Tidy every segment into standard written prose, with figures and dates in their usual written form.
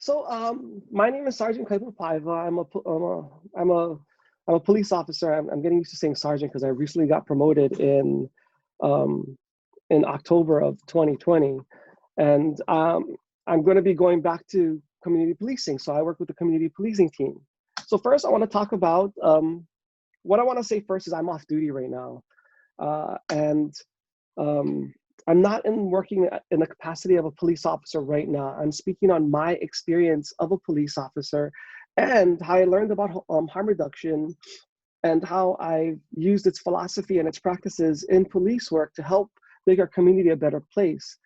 My name is Sergeant Kaipo Paiva. I'm a police officer. I'm getting used to saying sergeant because I recently got promoted um, in October of 2020, and I'm going to be going back to community policing. So I work with the community policing team. So first, I want to talk about what I want to say first is I'm off duty right now, and I'm not working in the capacity of a police officer right now. I'm speaking on my experience of a police officer and how I learned about harm reduction and how I've used its philosophy and its practices in police work to help make our community a better place.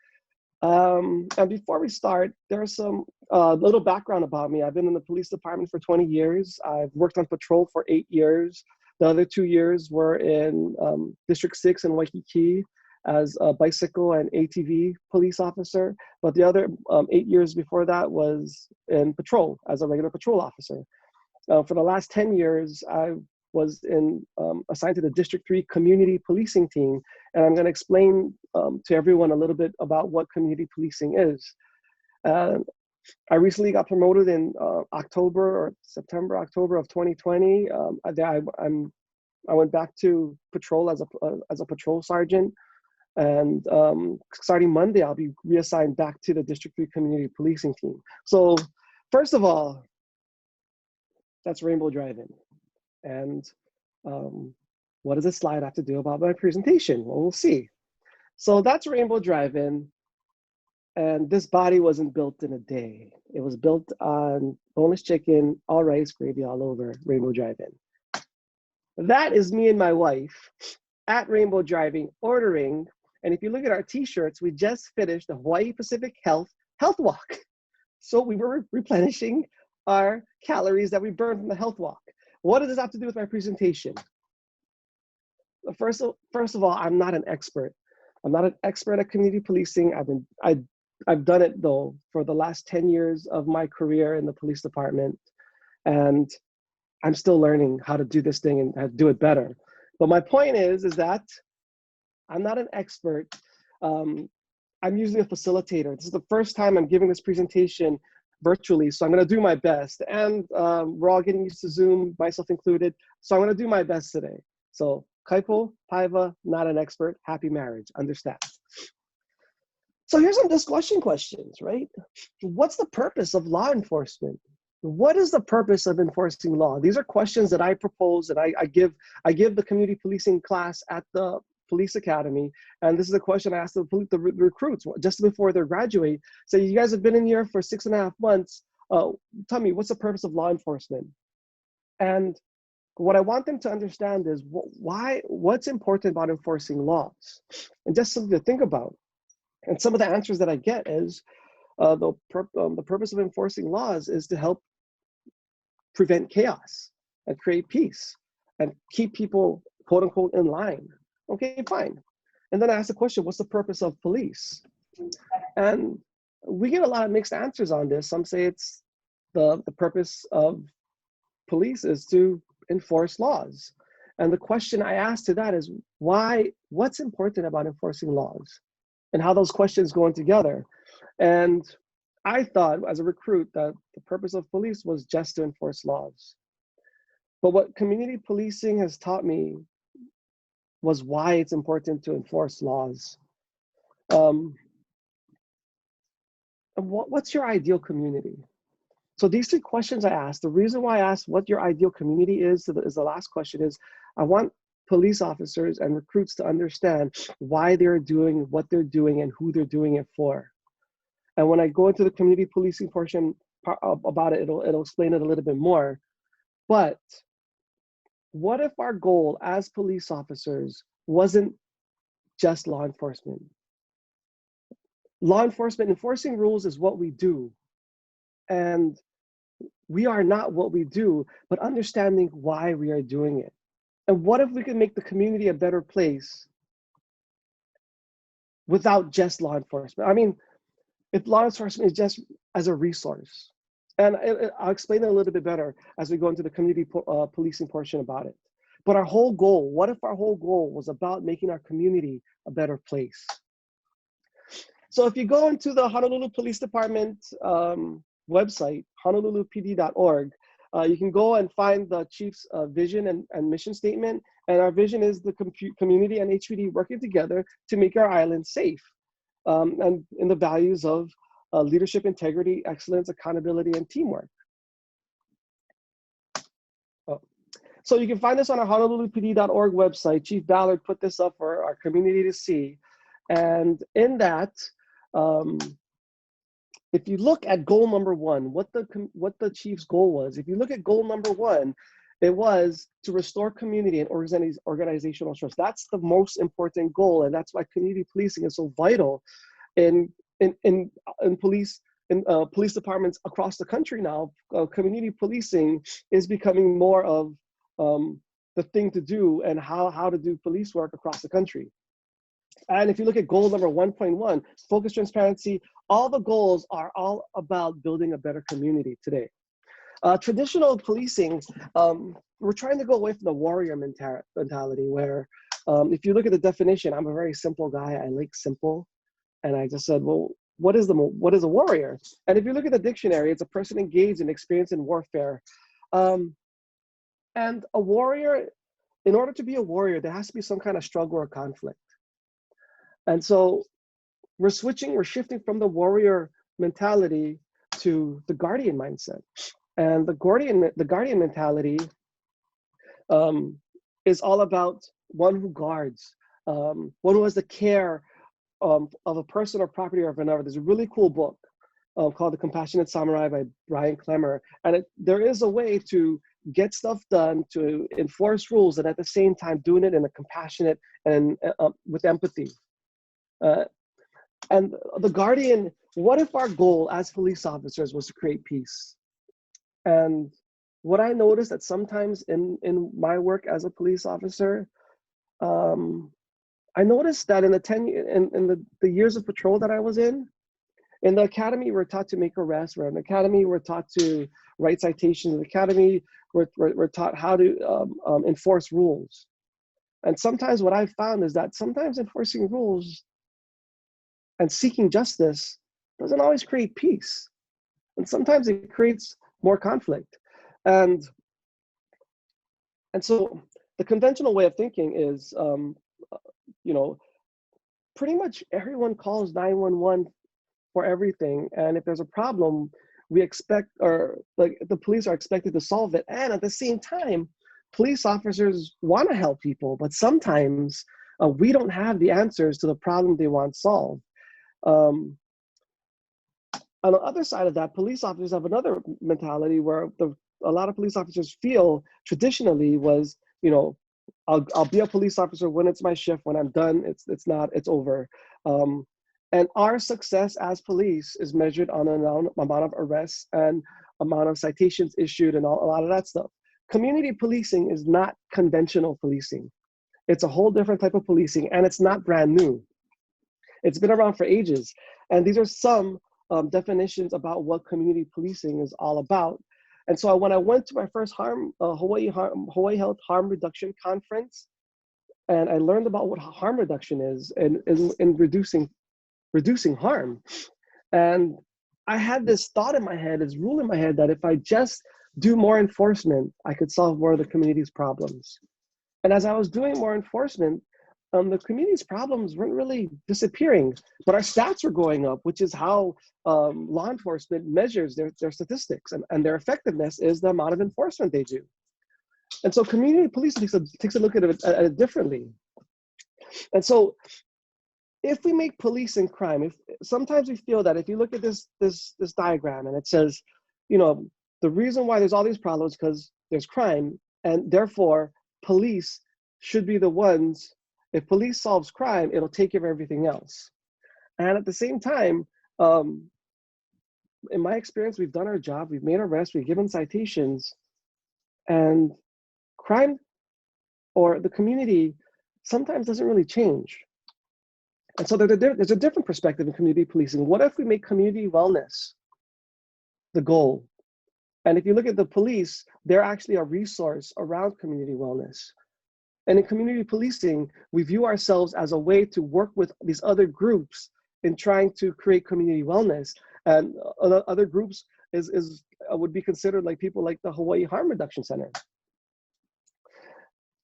And before we start, there's some little background about me. I've been in the police department for 20 years. I've worked on patrol for 8 years. The other 2 years were in District 6 in Waikiki as a bicycle and ATV police officer. But the other 8 years before that was in patrol as a regular patrol officer. For the last 10 years, I was assigned to the District 3 community policing team. And I'm gonna explain to everyone a little bit about what community policing is. I recently got promoted in October of 2020. I went back to patrol as a patrol sergeant. And starting Monday, I'll be reassigned back to the District 3 community policing team. So first of all, that's Rainbow Drive-In. And what does this slide have to do about my presentation? Well, we'll see. So that's Rainbow Drive-In. And this body wasn't built in a day. It was built on boneless chicken, all rice, gravy all over, Rainbow Drive-In. That is me and my wife at Rainbow Drive-In ordering. And if you look at our t-shirts, we just finished the Hawaii Pacific Health Walk. So we were replenishing our calories that we burned from the health walk. What does this have to do with my presentation? First of all, I'm not an expert. I'm not an expert at community policing. I've done it though for the last 10 years of my career in the police department. And I'm still learning how to do this thing and how to do it better. But my point is that I'm not an expert. I'm usually a facilitator. This is the first time I'm giving this presentation virtually, so I'm gonna do my best. And we're all getting used to Zoom, myself included. So I'm gonna do my best today. So Kaipo Paiva, not an expert, happy marriage, understand. So here's some discussion questions, right? What's the purpose of law enforcement? What is the purpose of enforcing law? These are questions that I propose and I give the community policing class at the police academy. And this is a question I asked the recruits just before they graduate. So you guys have been in here for 6.5 months. Tell me, what's the purpose of law enforcement? And what I want them to understand is what's important about enforcing laws? And just something to think about. And some of the answers that I get is the purpose of enforcing laws is to help prevent chaos and create peace and keep people, quote unquote, in line. Okay, fine. And then I ask the question, what's the purpose of police? And we get a lot of mixed answers on this. Some say it's the purpose of police is to enforce laws. And the question I ask to that is what's important about enforcing laws and how those questions go in together. And I thought as a recruit that the purpose of police was just to enforce laws. But what community policing has taught me was why it's important to enforce laws. What's your ideal community? So these 3 questions I asked, the reason why I asked what your ideal community is the last question is, I want police officers and recruits to understand why they're doing what they're doing and who they're doing it for. And when I go into the community policing portion about it, it'll explain it a little bit more. But what if our goal as police officers wasn't just law enforcement? Law enforcement, enforcing rules is what we do. And we are not what we do, but understanding why we are doing it. And what if we could make the community a better place without just law enforcement? I mean, if law enforcement is just as a resource, and I'll explain it a little bit better as we go into the community policing portion about it. But our whole goal, what if our whole goal was about making our community a better place? So if you go into the Honolulu Police Department website, honolulupd.org, you can go and find the chief's vision and mission statement. And our vision is the community and HPD working together to make our island safe, and in the values of leadership, integrity, excellence, accountability, and teamwork. Oh. So you can find this on our honolulupd.org website. Chief Ballard put this up for our community to see. And in that, if you look at goal number one, what the chief's goal was, if you look at goal number one, it was to restore community and organizational trust. That's the most important goal, and that's why community policing is so vital in police departments across the country now. Community policing is becoming more of the thing to do, and how to do police work across the country. And if you look at goal number 1.1, focus, transparency, all the goals are all about building a better community today. Traditional policing, we're trying to go away from the warrior mentality where, if you look at the definition, I'm a very simple guy, I like simple. And I just said, well, what is a warrior? And if you look at the dictionary, it's a person engaged in experience in warfare. And a warrior, in order to be a warrior, there has to be some kind of struggle or conflict. And so we're shifting from the warrior mentality to the guardian mindset. And the guardian mentality is all about one who guards, one who has the care of a person or property or of another. There's a really cool book called The Compassionate Samurai by Brian Clemmer. And there is a way to get stuff done, to enforce rules, and at the same time doing it in a compassionate and with empathy. And the guardian, what if our goal as police officers was to create peace? And what I noticed that sometimes in my work as a police officer, I noticed that in the years of patrol that I was in the academy, we're taught to make arrests. In the academy, we're taught to write citations. In the academy, we're taught how to enforce rules. And sometimes what I've found is that sometimes enforcing rules and seeking justice doesn't always create peace. And sometimes it creates more conflict. And so the conventional way of thinking is, pretty much everyone calls 911 for everything. And if there's a problem, we expect, or like the police are expected to solve it. And at the same time, police officers want to help people, but sometimes we don't have the answers to the problem they want solved. On the other side of that, police officers have another mentality where a lot of police officers feel traditionally was, I'll be a police officer when it's my shift. When I'm done, it's over. And our success as police is measured on an amount of arrests and amount of citations issued and a lot of that stuff. Community policing is not conventional policing. It's a whole different type of policing, and it's not brand new. It's been around for ages. And these are some definitions about what community policing is all about. And so when I went to my first Hawaii Health Harm Reduction Conference, and I learned about what harm reduction is in reducing harm. And I had this thought in my head, this rule in my head, that if I just do more enforcement, I could solve more of the community's problems. And as I was doing more enforcement, the community's problems weren't really disappearing, but our stats were going up, which is how law enforcement measures their statistics, and their effectiveness is the amount of enforcement they do. And so community policing takes a look at it differently. And so if we make policing crime, sometimes we feel that if you look at this diagram and it says, the reason why there's all these problems because there's crime, and therefore police should be the ones. If police solves crime, it'll take care of everything else. And at the same time, in my experience, we've done our job, we've made arrests, we've given citations, and crime or the community sometimes doesn't really change. And so there's a different perspective in community policing. What if we make community wellness the goal? And if you look at the police, they're actually a resource around community wellness. And in community policing, we view ourselves as a way to work with these other groups in trying to create community wellness. And other groups would be considered like people like the Hawaii Harm Reduction Center.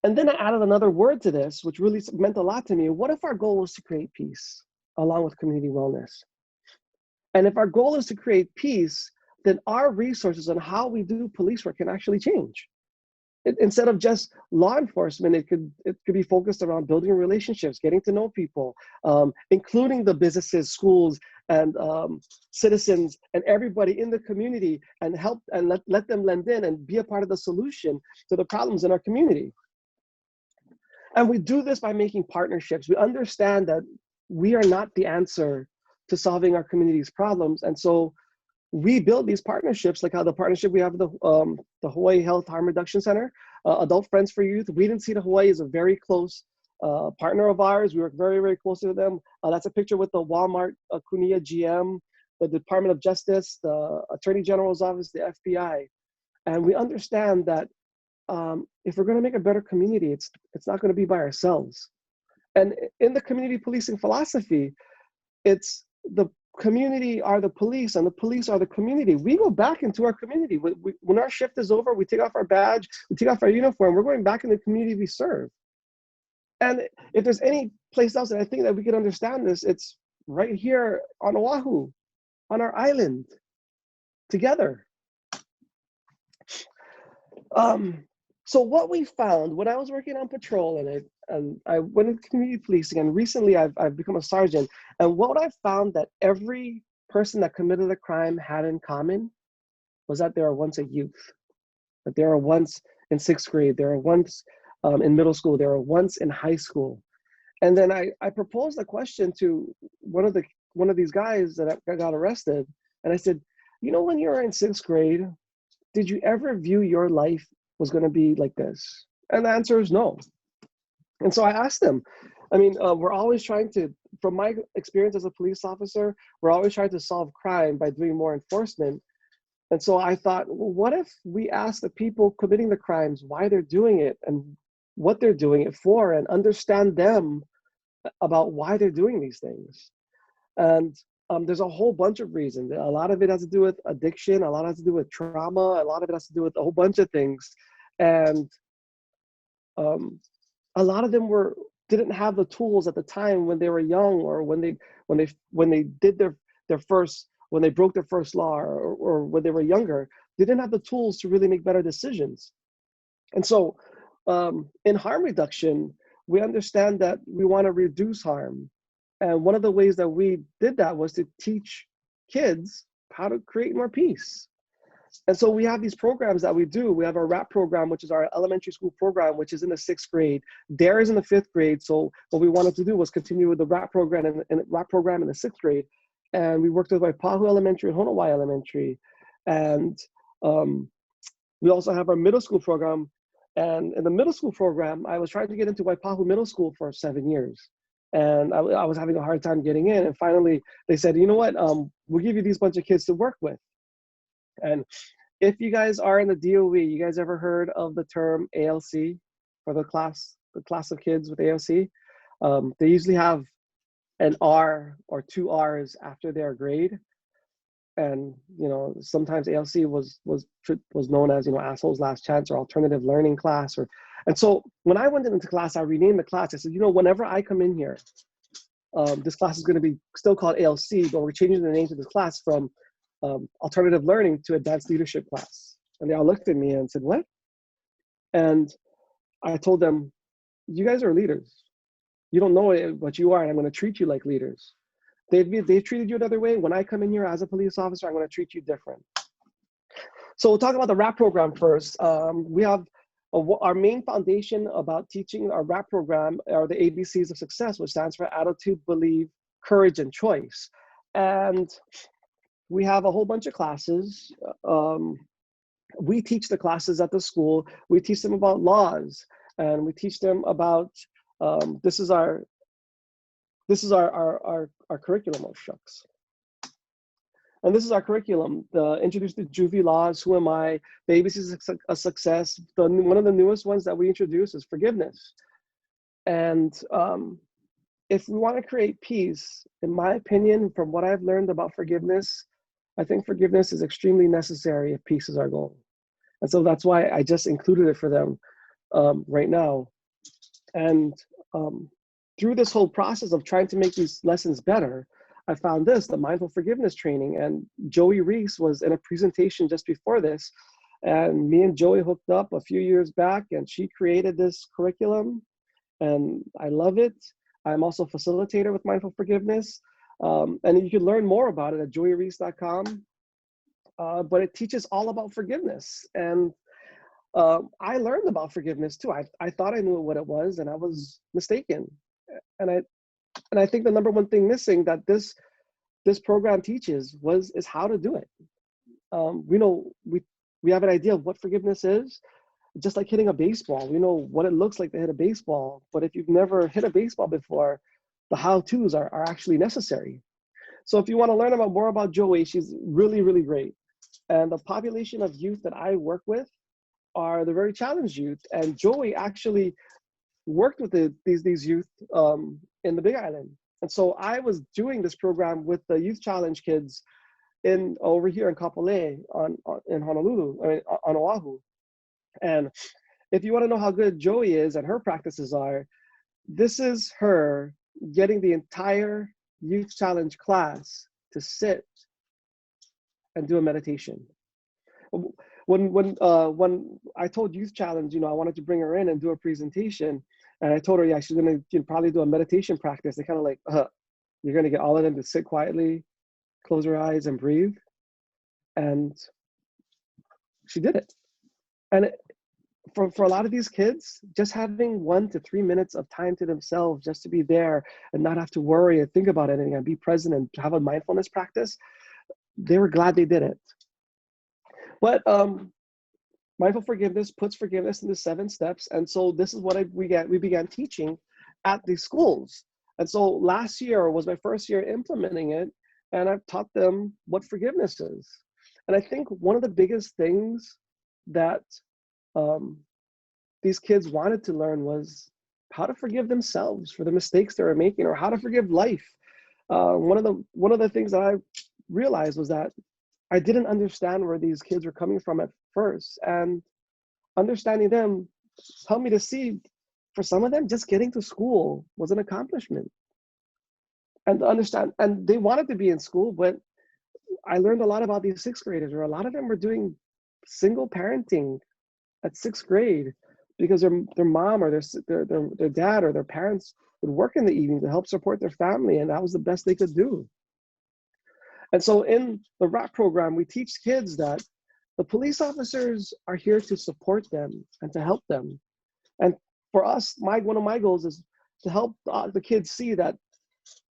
And then I added another word to this, which really meant a lot to me. What if our goal was to create peace along with community wellness? And if our goal is to create peace, then our resources on how we do police work can actually change. Instead of just law enforcement, it could be focused around building relationships, getting to know people, including the businesses, schools, and citizens, and everybody in the community, and help and let them lend in and be a part of the solution to the problems in our community. And we do this by making partnerships. We understand that we are not the answer to solving our community's problems, and so we build these partnerships, like how the partnership we have with the Hawaii Health Harm Reduction Center, Adult Friends for Youth. We Didn't See the Hawaii is a very close partner of ours. We work very, very closely with them. That's a picture with the Walmart Kunia GM, the Department of Justice, the Attorney General's Office, the FBI. And we understand that if we're going to make a better community, it's not going to be by ourselves. And in the community policing philosophy, it's the community are the police and the police are the community. We go back into our community. When our shift is over, we take off our badge, we take off our uniform, we're going back in the community we serve. And if there's any place else that I think that we can understand this, it's right here on Oahu, on our island, together. So what we found when I was working on patrol and I went into community policing, and recently I've become a sergeant, and what I found that every person that committed a crime had in common was that they were once a youth, that they were once in 6th grade, they were once in middle school, they were once in high school. And then I proposed a question to one of these guys that got arrested, and I said, you know, when you were in 6th grade, did you ever view your life was going to be like this? And the answer is no. And so I asked them, I mean, we're always trying to, from my experience as a police officer, we're always trying to solve crime by doing more enforcement. And so I thought, well, what if we ask the people committing the crimes why they're doing it and what they're doing it for, and understand them about why they're doing these things. And there's a whole bunch of reasons. A lot of it has to do with addiction, a lot has to do with trauma, a lot of it has to do with a whole bunch of things. And a lot of them didn't have the tools at the time when they were young, or when they did their first, when they broke their first law, or when they were younger. They didn't have the tools to really make better decisions. And so in harm reduction, we understand that we want to reduce harm. And one of the ways that we did that was to teach kids how to create more peace. And so we have these programs that we do. We have our RAP program, which is our elementary school program, which is in the 6th grade. DARE is in the 5th grade. So what we wanted to do was continue with the RAP program and RAP program in the 6th grade. And we worked with Waipahu Elementary and Honowai Elementary. And we also have our middle school program. And in the middle school program, I was trying to get into Waipahu Middle School for 7 years. And I was having a hard time getting in. And finally, they said, you know what, we'll give you these bunch of kids to work with. And if you guys are in the DOE, you guys ever heard of the term ALC for the class of kids with ALC? They usually have an R or 2 R's after their grade. And, you know, sometimes ALC was known as, you know, Assholes Last Chance or Alternative Learning Class. And so when I went into class, I renamed the class. I said, you know, whenever I come in here, this class is going to be still called ALC, but we're changing the name to this class from Alternative Learning to Advanced Leadership class. And they all looked at me and said, what? And I told them, you guys are leaders. You don't know it, but you are, and I'm going to treat you like leaders. They've treated you another way. When I come in here as a police officer, I'm going to treat you different. So we'll talk about the RAP program first. We have our main foundation about teaching our RAP program are the ABCs of success, which stands for attitude, belief, courage, and choice. And we have a whole bunch of classes. We teach the classes at the school. We teach them about laws, and we teach them about, this is our curriculum, oh shucks. And this is our curriculum, introduce the Juvie laws, who am I, the ABCs of success. One of the newest ones that we introduce is forgiveness. And if we want to create peace, in my opinion, from what I've learned about forgiveness, I think forgiveness is extremely necessary if peace is our goal. And so that's why I just included it for them right now. And through this whole process of trying to make these lessons better, I found the mindful forgiveness training. And Joey Reese was in a presentation just before this. And me and Joey hooked up a few years back, and she created this curriculum. And I love it. I'm also a facilitator with mindful forgiveness. And you can learn more about it at joeyreese.com. But it teaches all about forgiveness. And I learned about forgiveness too. I thought I knew what it was, and I was mistaken. And I think the number one thing missing that this program teaches is how to do it. We have an idea of what forgiveness is, just like hitting a baseball. We know what it looks like to hit a baseball, but if you've never hit a baseball before, the how-tos are actually necessary. So if you want to learn more about Joey, she's really, really great. And the population of youth that I work with are the very challenged youth. And Joey actually worked with these youth in the Big Island. And so I was doing this program with the Youth Challenge kids over here in Kapolei in Honolulu, on Oahu. And if you want to know how good Joey is and her practices are, this is her getting the entire Youth Challenge class to sit and do a meditation. When I told Youth Challenge, I wanted to bring her in and do a presentation, and I told her, yeah, she's gonna probably do a meditation practice. They kind of like, you're gonna get all of them to sit quietly, close her eyes, and breathe. And she did it. And for a lot of these kids, just having 1 to 3 minutes of time to themselves, just to be there and not have to worry and think about anything and be present and have a mindfulness practice, they were glad they did it. But mindful forgiveness puts forgiveness into 7 steps. And so this is what we began teaching at the schools. And so last year was my first year implementing it, and I've taught them what forgiveness is. And I think one of the biggest things that these kids wanted to learn was how to forgive themselves for the mistakes they were making, or how to forgive life. One of the things that I realized was that I didn't understand where these kids were coming from at first, and understanding them helped me to see, for some of them, just getting to school was an accomplishment. And to understand, and they wanted to be in school, but I learned a lot about these 6th graders, where a lot of them were doing single parenting at 6th grade because their mom or their dad or their parents would work in the evening to help support their family, and that was the best they could do. And so in the RAP program, we teach kids that the police officers are here to support them and to help them. And for us, one of my goals is to help the kids see that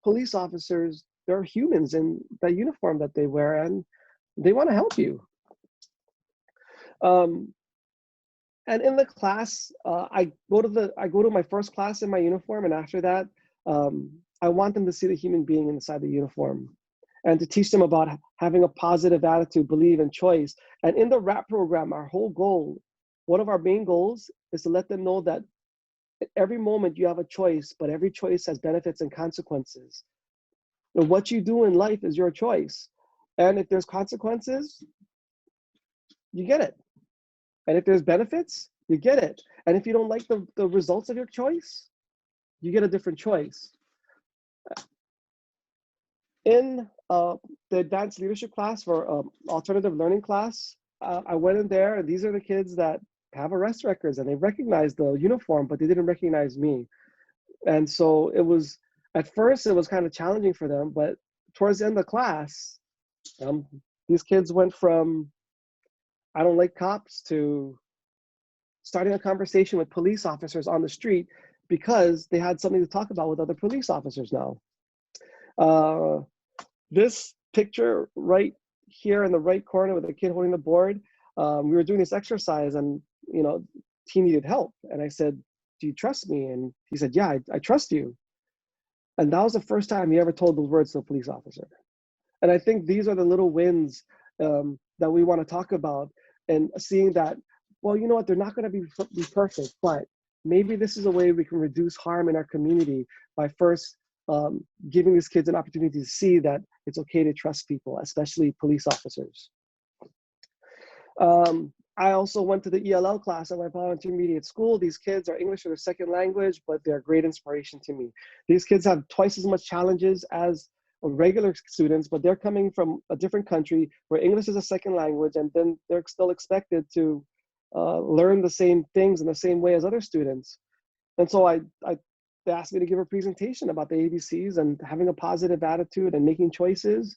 police officers, they're humans in the uniform that they wear, and they want to help you. And in the class, I go to my first class in my uniform, and after that, I want them to see the human being inside the uniform, and to teach them about having a positive attitude, believe in choice. And in the RAP program, our whole goal, one of our main goals, is to let them know that at every moment you have a choice, but every choice has benefits and consequences. And what you do in life is your choice. And if there's consequences, you get it. And if there's benefits, you get it. And if you don't like the results of your choice, you get a different choice. In the advanced leadership class, for alternative learning class, I went in there, and these are the kids that have arrest records, and they recognized the uniform, but they didn't recognize me. And so at first it was kind of challenging for them, but towards the end of the class, these kids went from, I don't like cops, to starting a conversation with police officers on the street because they had something to talk about with other police officers now. This picture right here in the right corner with the kid holding the board, we were doing this exercise, and he needed help. And I said, "Do you trust me?" And he said, "Yeah, I trust you." And that was the first time he ever told those words to a police officer. And I think these are the little wins that we want to talk about, and seeing that, well, you know what, they're not going to be perfect, but maybe this is a way we can reduce harm in our community by first giving these kids an opportunity to see that it's okay to trust people, especially police officers. I also went to the ELL class at my volunteer intermediate school. These kids are English as their second language, but they're a great inspiration to me. These kids have twice as much challenges as regular students, but they're coming from a different country where English is a second language, and then they're still expected to learn the same things in the same way as other students. And so they asked me to give a presentation about the ABCs and having a positive attitude and making choices.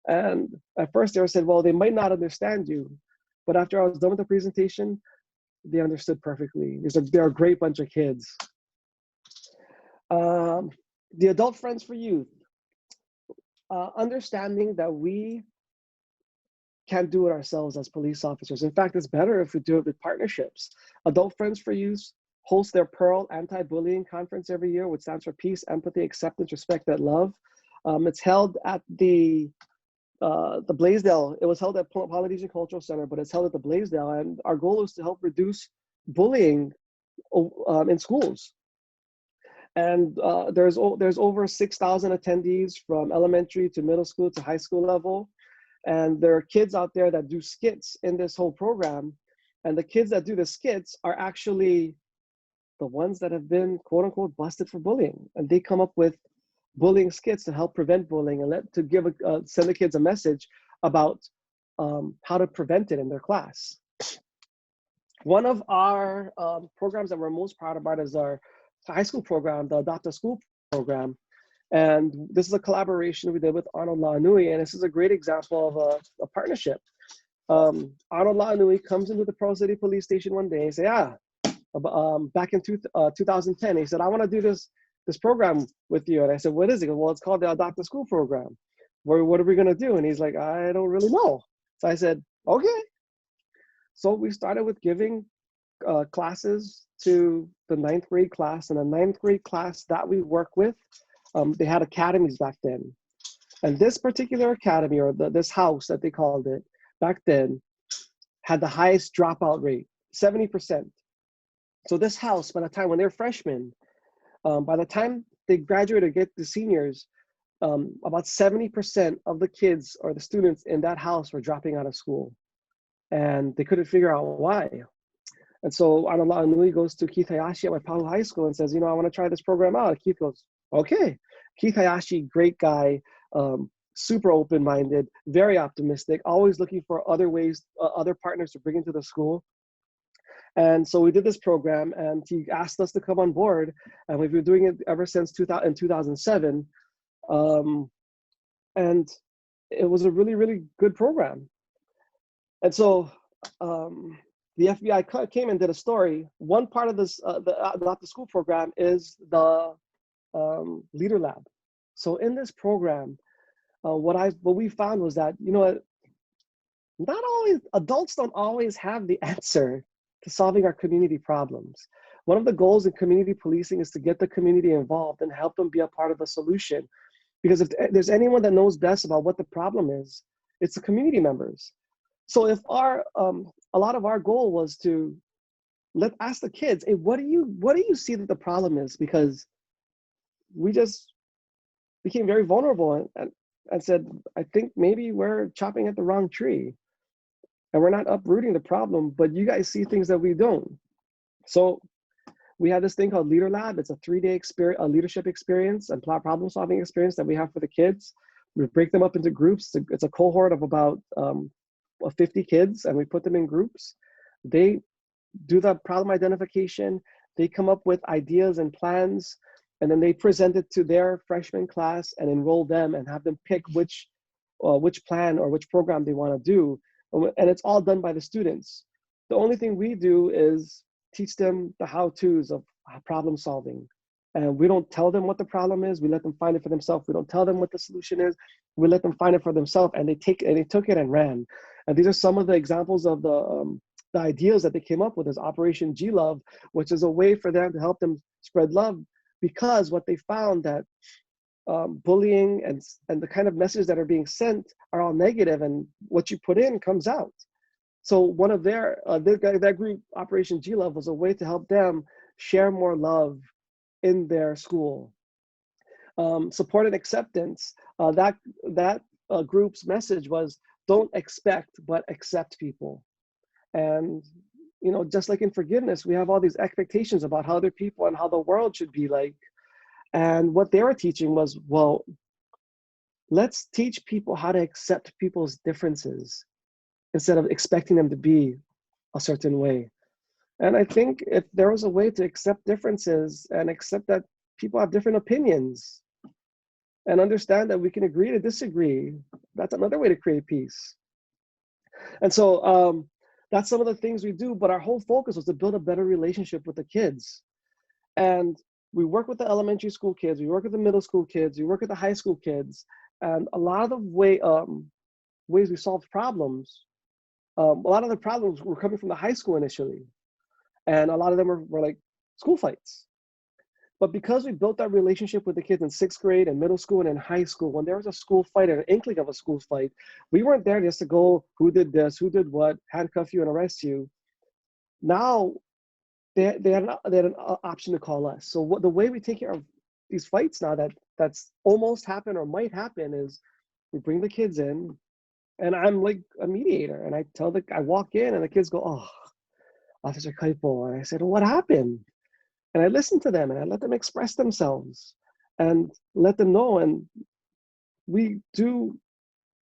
And at first they said, well, they might not understand you. But after I was done with the presentation, they understood perfectly. They're a great bunch of kids. The Adult Friends for Youth. Understanding that we can't do it ourselves as police officers. In fact, it's better if we do it with partnerships. Adult Friends for Youth hosts their Pearl Anti-Bullying Conference every year, which stands for Peace, Empathy, Acceptance, Respect, and Love. It's held at the Blaisdell. It was held at Polynesian Cultural Center, but it's held at the Blaisdell, and our goal is to help reduce bullying in schools. And there's over 6,000 attendees from elementary to middle school to high school level. And there are kids out there that do skits in this whole program. And the kids that do the skits are actually the ones that have been, quote unquote, busted for bullying. And they come up with bullying skits to help prevent bullying and send the kids a message about how to prevent it in their class. One of our programs that we're most proud about is our high school program, the Adopt a School program. And this is a collaboration we did with Arnold La'anui, and this is a great example of a partnership. Arnold La'anui comes into the Pearl City Police Station one day and say, back in 2010, he said, I want to do this program with you. And I said, what is it? Well, it's called the Adopt a School program. What are we going to do? And he's like, I don't really know. So I said, okay. So we started with giving classes to the 9th grade class, and the 9th grade class that we work with, they had academies back then. And this particular academy, or this house that they called it back then, had the highest dropout rate, 70%. So this house, by the time when they're freshmen, by the time they graduate or get to seniors, about 70% of the kids or the students in that house were dropping out of school. And they couldn't figure out why. And so Arnold La'anui goes to Keith Hayashi at Waipahu High School and says, I want to try this program out. And Keith goes, okay. Keith Hayashi, great guy, super open-minded, very optimistic, always looking for other ways, other partners to bring into the school. And so we did this program, and he asked us to come on board, and we've been doing it ever since 2007. And it was a really, really good program. And so the FBI came and did a story. One part of this, the Adopt a School program is the Leader Lab. So in this program, what we found was that, not always, adults don't always have the answer to solving our community problems. One of the goals in community policing is to get the community involved and help them be a part of the solution. Because if there's anyone that knows best about what the problem is, it's the community members. So if a lot of our goal was to ask the kids, hey, what do you see that the problem is? Because we just became very vulnerable and said, I think maybe we're chopping at the wrong tree and we're not uprooting the problem, but you guys see things that we don't. So we have this thing called Leader Lab. It's a 3-day experience, a leadership experience and problem solving experience that we have for the kids. We break them up into groups. It's a cohort of about 50 kids, and we put them in groups. They do the problem identification. They come up with ideas and plans, and then they present it to their freshman class and enroll them and have them pick which plan or which program they want to do. And it's all done by the students. The only thing we do is teach them the how-tos of problem solving. And we don't tell them what the problem is. We let them find it for themselves. We don't tell them what the solution is. We let them find it for themselves, and they took it and ran. And these are some of the examples of the ideas that they came up with as Operation G-Love, which is a way for them to help them spread love, because what they found that bullying and the kind of messages that are being sent are all negative, and what you put in comes out. So one of that group, Operation G-Love, was a way to help them share more love in their school. support and acceptance, that group's message was don't expect, but accept people. And, you know, just like in forgiveness, we have all these expectations about how other people and how the world should be like. And what they were teaching was, well, let's teach people how to accept people's differences instead of expecting them to be a certain way. And I think if there was a way to accept differences and accept that people have different opinions and understand that we can agree to disagree, that's another way to create peace. And so that's some of the things we do, but our whole focus was to build a better relationship with the kids. And we work with the elementary school kids, we work with the middle school kids, we work with the high school kids, and a lot of the ways we solved problems, a lot of the problems were coming from the high school initially. And a lot of them were like school fights. But because we built that relationship with the kids in 6th grade and middle school and in high school, when there was a school fight or an inkling of a school fight, we weren't there just to go, who did this, who did what, handcuff you and arrest you. Now, they had an option to call us. So the way we take care of these fights now that's almost happened or might happen is we bring the kids in, and I'm like a mediator, and I walk in and the kids go, oh, Officer Kaipo. And I said, well, what happened? And I listened to them and I let them express themselves and let them know. And we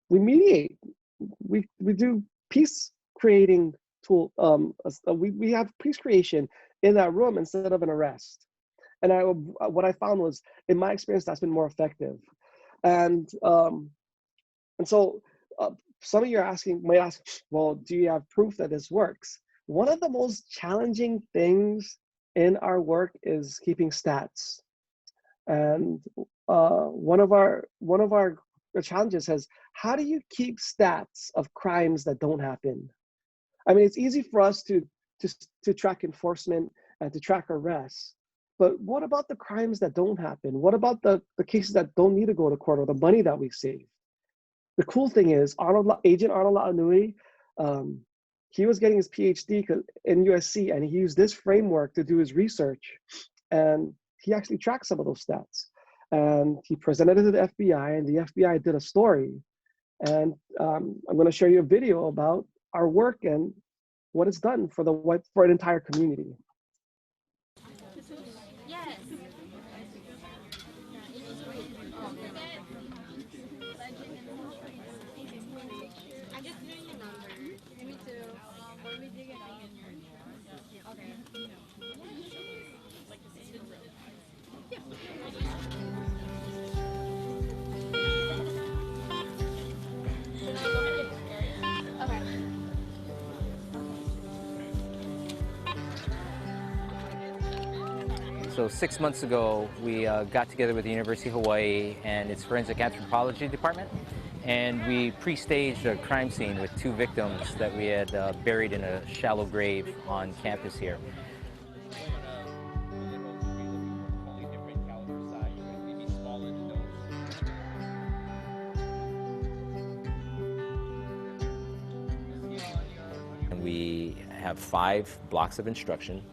mediate. We do peace creating tool. We have peace creation in that room instead of an arrest. And what I found was, in my experience, that's been more effective. And so some of you might ask, well, do you have proof that this works? One of the most challenging things in our work is keeping stats. And one of our challenges is, how do you keep stats of crimes that don't happen? I mean, it's easy for us to track enforcement and to track arrests, but what about the crimes that don't happen? What about the cases that don't need to go to court, or the money that we save? The cool thing is, Agent Arnold La'anui, he was getting his PhD in USC, and he used this framework to do his research. And he actually tracked some of those stats. And he presented it to the FBI, and the FBI did a story. And I'm going to show you a video about our work and what it's done for an entire community. Yes. I just knew your number. Me too. Let me dig it out. Okay. So 6 months ago, we got together with the University of Hawaii and its Forensic Anthropology Department, and we pre-staged a crime scene with 2 victims that we had buried in a shallow grave on campus here. We have 5 blocks of instruction,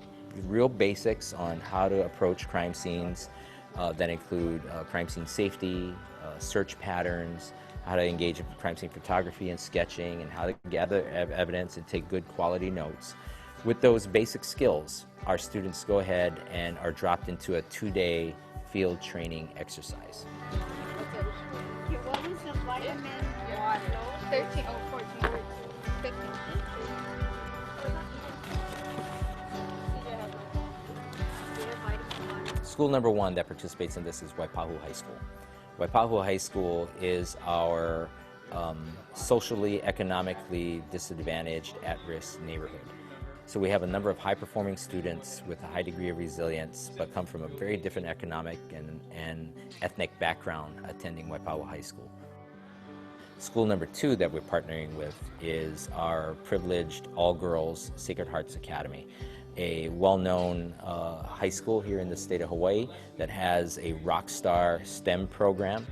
real basics on how to approach crime scenes that include crime scene safety, search patterns, how to engage in crime scene photography and sketching, and how to gather evidence and take good quality notes. With those basic skills, our students go ahead and are dropped into a 2-day field training exercise. Okay, what is the vitamin? 13, 14, 15. School number 1 that participates in this is Waipahu High School. Waipahu High School is our socially, economically disadvantaged, at-risk neighborhood. So we have a number of high-performing students with a high degree of resilience, but come from a very different economic and ethnic background attending Waipahu High School. School number 2 that we're partnering with is our privileged all-girls Sacred Hearts Academy, a well-known high school here in the state of Hawaii that has a Rockstar STEM program.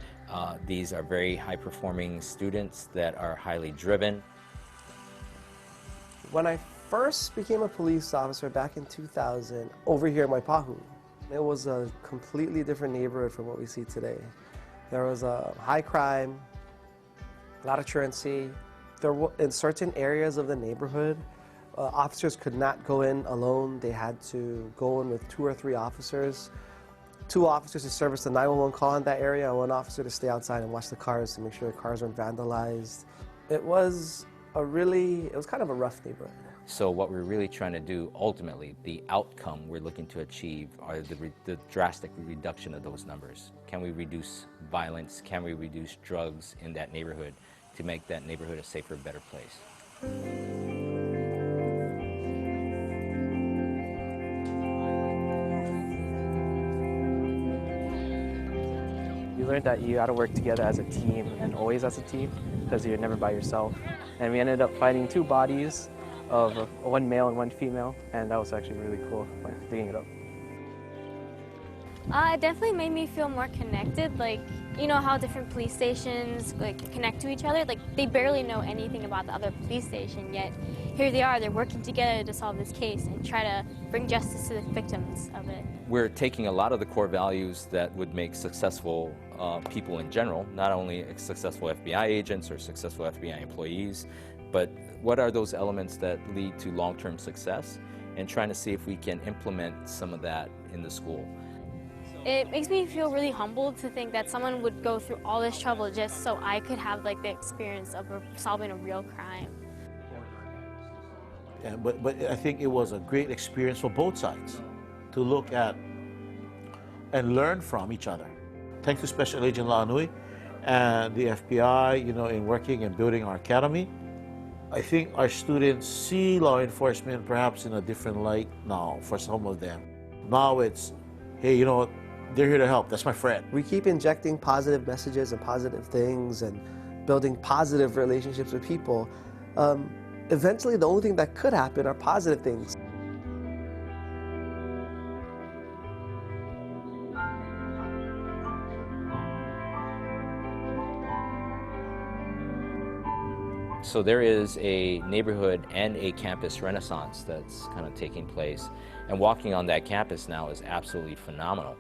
These are very high-performing students that are highly driven. When I first became a police officer back in 2000 over here at Waipahu, It was a completely different neighborhood from what we see today. There was a high crime, a lot of truancy. In certain areas of the neighborhood, officers could not go in alone. They had to go in with 2 or 3 officers. 2 officers to service the 911 call in that area, and 1 officer to stay outside and watch the cars to make sure the cars weren't vandalized. It was kind of a rough neighborhood. So what we're really trying to do, ultimately, the outcome we're looking to achieve are the drastic reduction of those numbers. Can we reduce violence? Can we reduce drugs in that neighborhood to make that neighborhood a safer, better place? You learned that you got to work together as a team and always as a team because you're never by yourself. And we ended up fighting 2 bodies of 1 male and 1 female, and that was actually really cool, like, digging it up. It definitely made me feel more connected. Like, you know how different police stations connect to each other? Like, they barely know anything about the other police station, yet here they are, they're working together to solve this case and try to bring justice to the victims of it. We're taking a lot of the core values that would make successful people in general, not only successful FBI agents or successful FBI employees, but what are those elements that lead to long-term success, and trying to see if we can implement some of that in the school. It makes me feel really humbled to think that someone would go through all this trouble just so I could have the experience of solving a real crime. Yeah, but I think it was a great experience for both sides to look at and learn from each other. Thanks to Special Agent Laanui and the FBI, in working and building our academy. I think our students see law enforcement perhaps in a different light now for some of them. Now it's, hey, they're here to help. That's my friend. We keep injecting positive messages and positive things and building positive relationships with people. Eventually, the only thing that could happen are positive things. So there is a neighborhood and a campus renaissance that's kind of taking place. And walking on that campus now is absolutely phenomenal.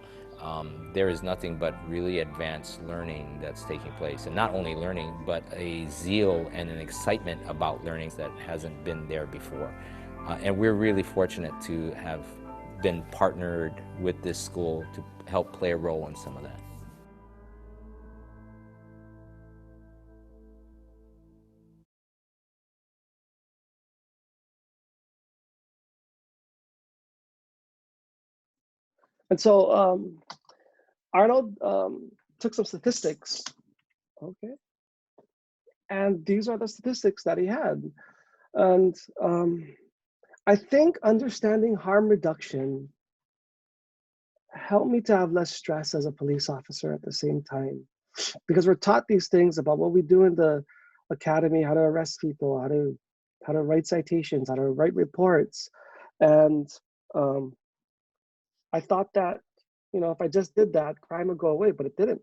There is nothing but really advanced learning that's taking place. And not only learning, but a zeal and an excitement about learning that hasn't been there before. And we're really fortunate to have been partnered with this school to help play a role in some of that. And so Arnold took some statistics, okay? And these are the statistics that he had. And I think understanding harm reduction helped me to have less stress as a police officer at the same time. Because we're taught these things about what we do in the academy, how to arrest people, how to write citations, how to write reports. And I thought that, if I just did that, crime would go away, but it didn't.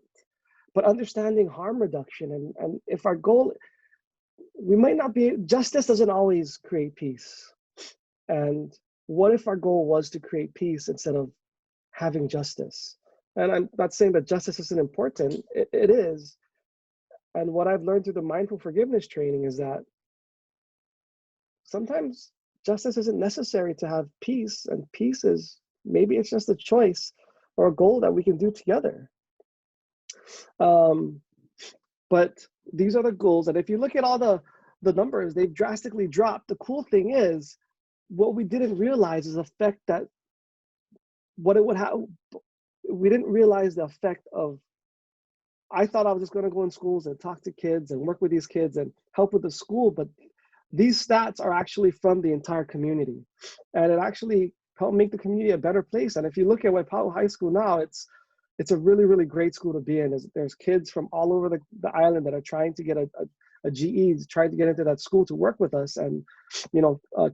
But understanding harm reduction and if our goal, we might not be, justice doesn't always create peace. And what if our goal was to create peace instead of having justice? And I'm not saying that justice isn't important, it is. And what I've learned through the mindful forgiveness training is that sometimes justice isn't necessary to have peace, and peace is, maybe it's just a choice or a goal that we can do together. But these are the goals, and if you look at all the numbers, they've drastically dropped. The cool thing is, what we didn't realize is the effect that, what it would have, we didn't realize the effect of, I thought I was just gonna go in schools and talk to kids and work with these kids and help with the school, but these stats are actually from the entire community. And it actually help make the community a better place. And if you look at Waipahu High School now, it's a really, really great school to be in. There's kids from all over the island that are trying to get a GE, trying to get into that school to work with us. And,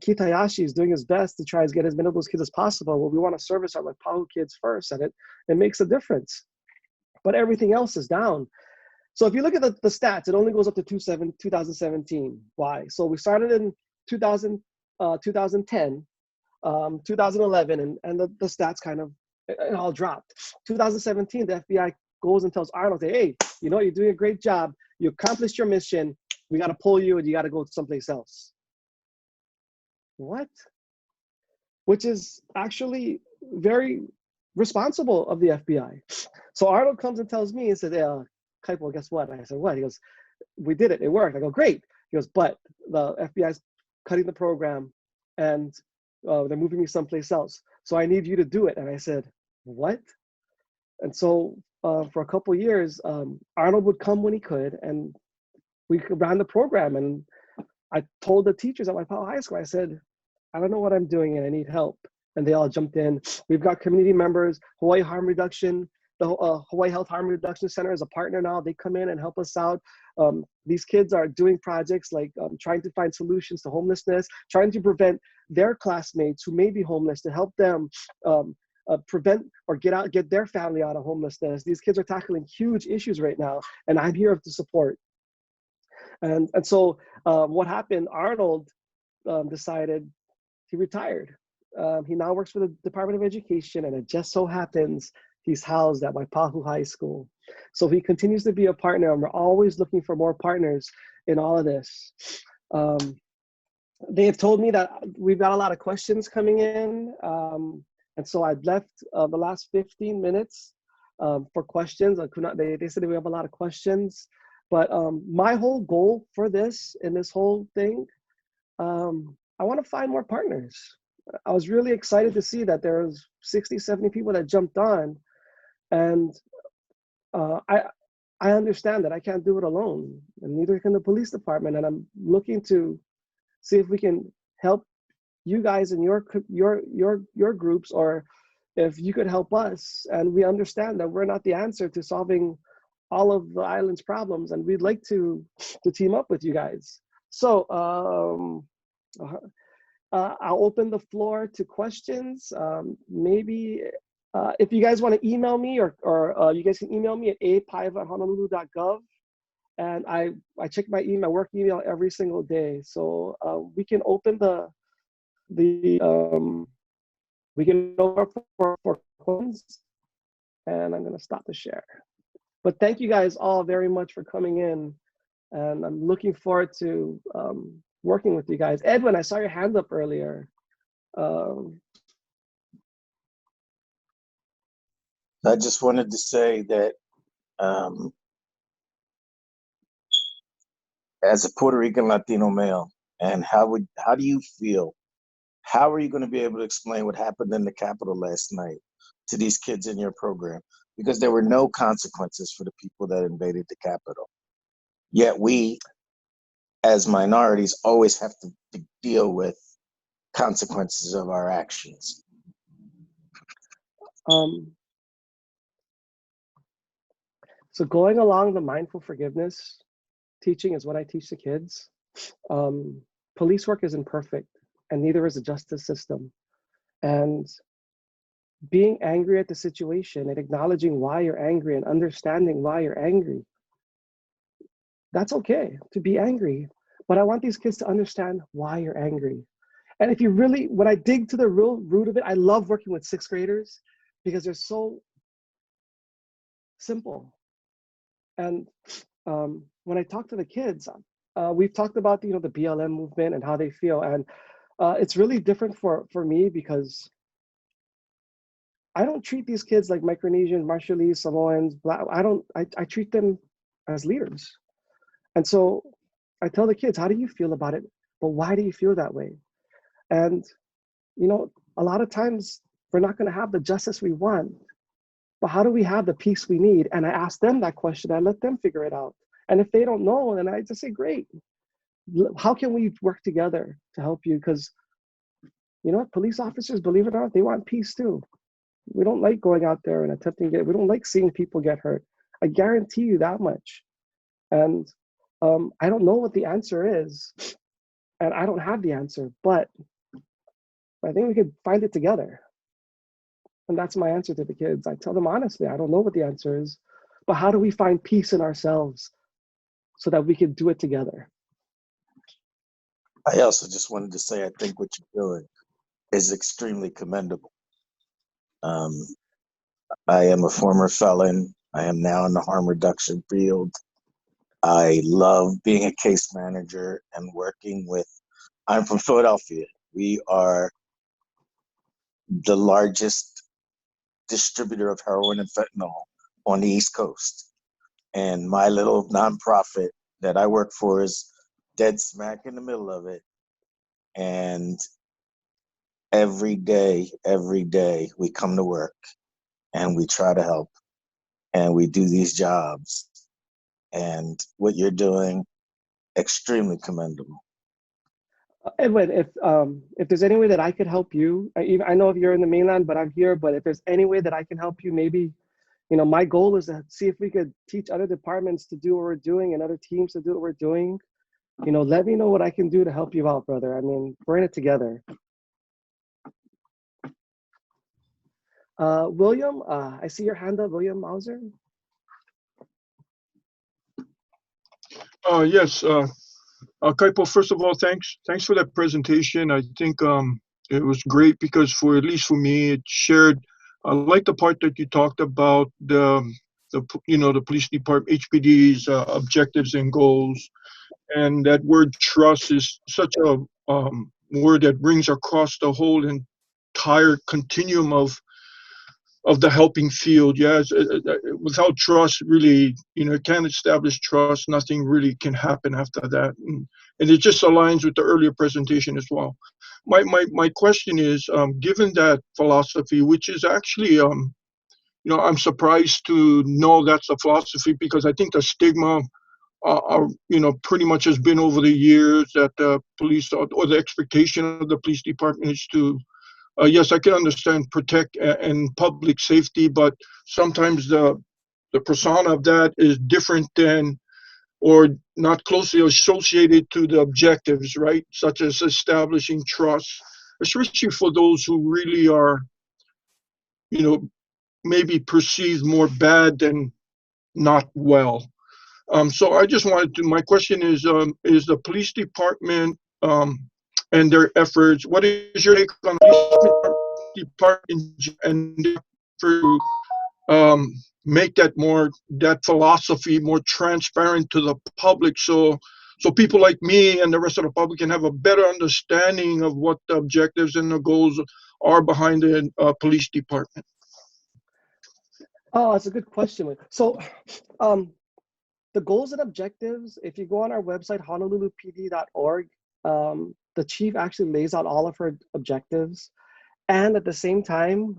Keith Hayashi is doing his best to try to get as many of those kids as possible. Well, we want to service our Waipahu kids first, and it makes a difference. But everything else is down. So if you look at the stats, it only goes up to 2017. Why? So we started in 2010, 2011, and the stats kind of it all dropped. 2017, the FBI goes and tells Arnold, hey, you know, you're doing a great job. You accomplished your mission. We got to pull you and you got to go someplace else. What? Which is actually very responsible of the FBI. So Arnold comes and tells me and says, Kaipo, guess what? I said, what? He goes, we did it. It worked. I go, great. He goes, but the FBI's cutting the program and they're moving me someplace else. So I need you to do it. And I said, what? And so for a couple of years, Arnold would come when he could, and we ran the program. And I told the teachers at Waipahu High School, I said, I don't know what I'm doing and I need help. And they all jumped in. We've got community members, Hawaii Harm Reduction, the Hawaii Health Harm Reduction Center is a partner now. They come in and help us out. These kids are doing projects like trying to find solutions to homelessness, trying to prevent their classmates who may be homeless to help them prevent or get their family out of homelessness. These kids are tackling huge issues right now, and I'm here to support. And so what happened, Arnold decided he retired. He now works for the Department of Education, and it just so happens he's housed at Waipahu High School. So he continues to be a partner, and we're always looking for more partners in all of this. They have told me that we've got a lot of questions coming in, and so I've left the last 15 minutes for questions. They said we have a lot of questions, but my whole goal for this, in this whole thing, I want to find more partners. I was really excited to see that there's 60, 70 people that jumped on, and I understand that I can't do it alone, and neither can the police department. And I'm looking to see if we can help you guys in your groups, or if you could help us. And we understand that we're not the answer to solving all of the island's problems, and we'd like to team up with you guys. So I'll open the floor to questions. Maybe if you guys want to email me, or you guys can email me at apaiva@honolulu.gov. And I check my work email every single day. So we can open we can open for questions, and I'm gonna stop the share. But thank you guys all very much for coming in, and I'm looking forward to working with you guys. Edwin, I saw your hand up earlier. I just wanted to say that as a Puerto Rican Latino male, and how do you feel? How are you going to be able to explain what happened in the Capitol last night to these kids in your program? Because there were no consequences for the people that invaded the Capitol. Yet we, as minorities, always have to deal with consequences of our actions. So going along the mindful forgiveness teaching is what I teach the kids. Police work isn't perfect, and neither is the justice system. And being angry at the situation and acknowledging why you're angry and understanding why you're angry, that's okay to be angry. But I want these kids to understand why you're angry. And if you really, when I dig to the real root of it, I love working with 6th graders because they're so simple. And when I talk to the kids, we've talked about the BLM movement and how they feel, and it's really different for me because I don't treat these kids like Micronesians, Marshallese, Samoans, Black. I treat them as leaders. And so I tell the kids, how do you feel about it? But why do you feel that way? And a lot of times we're not going to have the justice we want, but how do we have the peace we need? And I ask them that question. I let them figure it out. And if they don't know, then I just say, great. How can we work together to help you? Because police officers, believe it or not, they want peace too. We don't like going out there and attempting to we don't like seeing people get hurt. I guarantee you that much. And I don't know what the answer is, and I don't have the answer, but I think we could find it together. And that's my answer to the kids. I tell them honestly, I don't know what the answer is, but how do we find peace in ourselves so that we can do it together? I also just wanted to say, I think what you're doing is extremely commendable. I am a former felon. I am now in the harm reduction field. I love being a case manager and working with, I'm from Philadelphia. We are the largest distributor of heroin and fentanyl on the East Coast. And my little nonprofit that I work for is dead smack in the middle of it. And every day, we come to work and we try to help and we do these jobs. And what you're doing, extremely commendable. Edwin, if there's any way that I could help you, I know if you're in the mainland, but I'm here. But if there's any way that I can help you, maybe, my goal is to see if we could teach other departments to do what we're doing and other teams to do what we're doing. Let me know what I can do to help you out, brother. I mean, we're in it together. William, I see your hand up, William Mauser. Yes, Kaipo, first of all, thanks for that presentation. I think it was great because at least for me, it shared. I like the part that you talked about the police department, HPD's objectives and goals, and that word trust is such a word that brings across the whole entire continuum of the helping field. Yes, without trust, really, can't establish trust. Nothing really can happen after that, and it just aligns with the earlier presentation as well. My question is, given that philosophy, which is actually, I'm surprised to know that's a philosophy because I think the stigma, pretty much has been over the years that the police or the expectation of the police department is to. Yes, I can understand protect and public safety, but sometimes the persona of that is different than or not closely associated to the objectives, right? Such as establishing trust, especially for those who really are, maybe perceived more bad than not well. So I just wanted to, my question is the police department and their efforts, what is your take on the police department and to make that philosophy more transparent to the public so people like me and the rest of the public can have a better understanding of what the objectives and the goals are behind the police department? Oh, that's a good question. So the goals and objectives, if you go on our website, honolulupd.org, the chief actually lays out all of her objectives. And at the same time,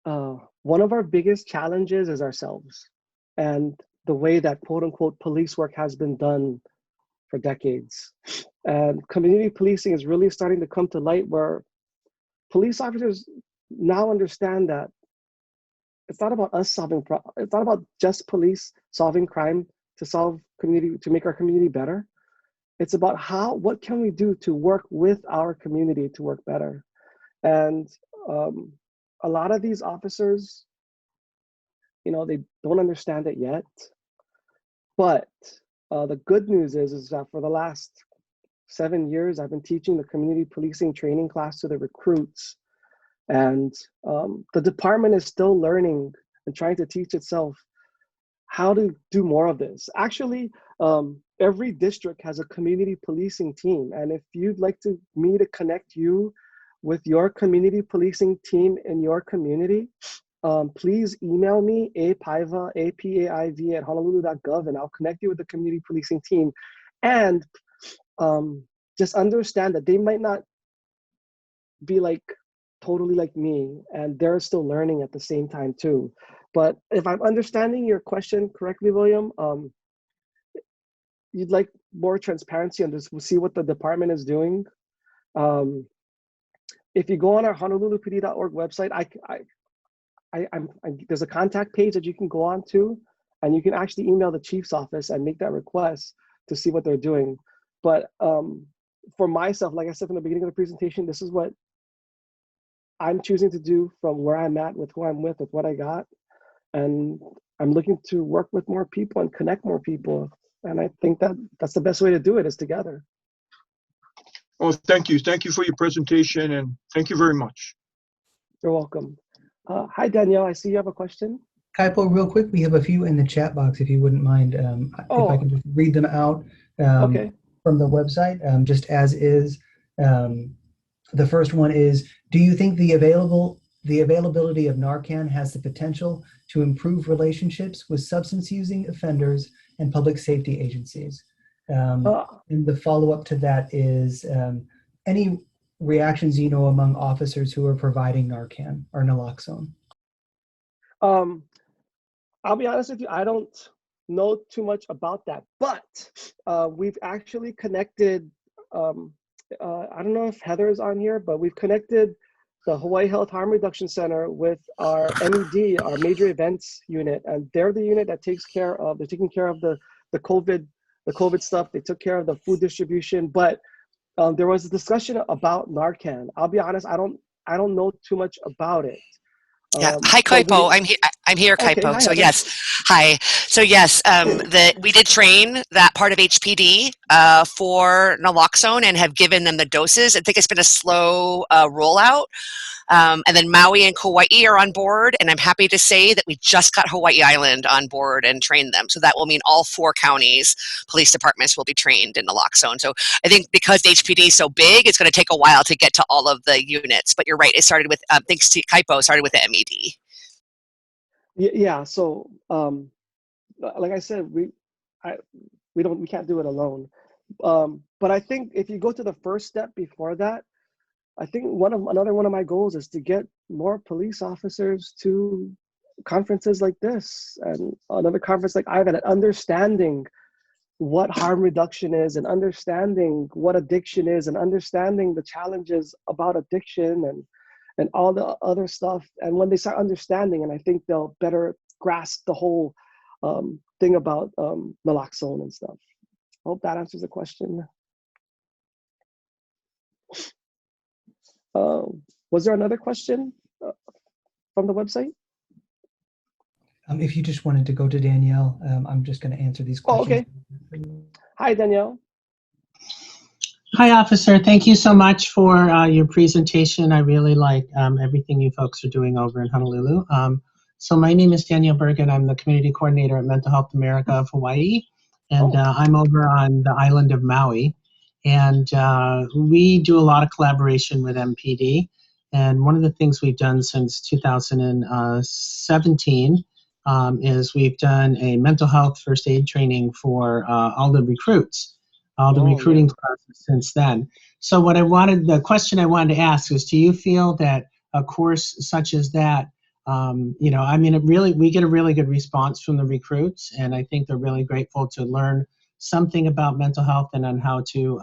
one of our biggest challenges is ourselves and the way that quote unquote police work has been done for decades. And community policing is really starting to come to light where police officers now understand that it's not about us it's not about just police solving crime to make our community better. It's about what can we do to work with our community to work better. And a lot of these officers, they don't understand it yet. But the good news is that for the last 7 years, I've been teaching the community policing training class to the recruits. And the department is still learning and trying to teach itself how to do more of this. Actually, every district has a community policing team. And if you'd like me to connect you with your community policing team in your community, please email me, apaiva, apaiv at honolulu.gov, and I'll connect you with the community policing team. And just understand that they might not be totally like me, and they're still learning at the same time too. But if I'm understanding your question correctly, William, you'd like more transparency on this. We'll see what the department is doing. If you go on our honolulupd.org website, there's a contact page that you can go on to, and you can actually email the chief's office and make that request to see what they're doing. But for myself, like I said from the beginning of the presentation, this is what I'm choosing to do from where I'm at, with who I'm with what I got. And I'm looking to work with more people and connect more people. And I think that's the best way to do it, is together. Oh, thank you. Thank you for your presentation, and thank you very much. You're welcome. Hi, Danielle. I see you have a question. Kaipo, real quick, we have a few in the chat box if you wouldn't mind. If I Oh, can just read them out okay. from the website, just as is. The first one is, do you think the availability of Narcan has the potential to improve relationships with substance using offenders and public safety agencies? Uh, And the follow-up to that is, any reactions you know among officers who are providing Narcan or naloxone? um, I'll be honest with you, I don't know too much about that, but we've actually connected. I don't know if Heather's on here, but we've connected the Hawaii Health Harm Reduction Center with our MED, our major events unit, and they're the unit that takes care of. They're taking care of the COVID stuff. They took care of the food distribution, but there was a discussion about Narcan. I'll be honest, I don't know too much about it. Yeah. Hi, But Kaipo. I'm here, okay. Kaipo. Hi, So Heather. yes, hi. So yes, we did train that part of HPD for naloxone and have given them the doses. I think it's been a slow rollout. And then Maui and Kauai are on board, and I'm happy to say that we just got Hawaii Island on board and trained them. So that will mean all 4 counties, police departments will be trained in naloxone. So I think because HPD is so big, it's going to take a while to get to all of the units. But you're right, it started with, thanks to Kaipo, started with the MED. Yeah. So, like I said, we can't do it alone. But I think if you go to the first step before that, I think another one of my goals is to get more police officers to conferences like this and another conference like IVAD, and understanding what harm reduction is and understanding what addiction is and understanding the challenges about addiction and all the other stuff. And when they start understanding, and I think they'll better grasp the whole thing about naloxone and stuff. I hope that answers the question. Was there another question from the website? If you just wanted to go to Danielle, I'm just going to answer these questions. Oh, okay. Hi, Danielle. Hi, officer. Thank you so much for your presentation. I really like everything you folks are doing over in Honolulu. So my name is Danielle Bergen. I'm the community coordinator at Mental Health America of Hawaii, and I'm over on the island of Maui. And we do a lot of collaboration with MPD. And one of the things we've done since 2017 is we've done a mental health first aid training for all the recruits, all the recruiting classes since then. So the question I wanted to ask is, do you feel that a course such as that, we get a really good response from the recruits, and I think they're really grateful to learn something about mental health and on how to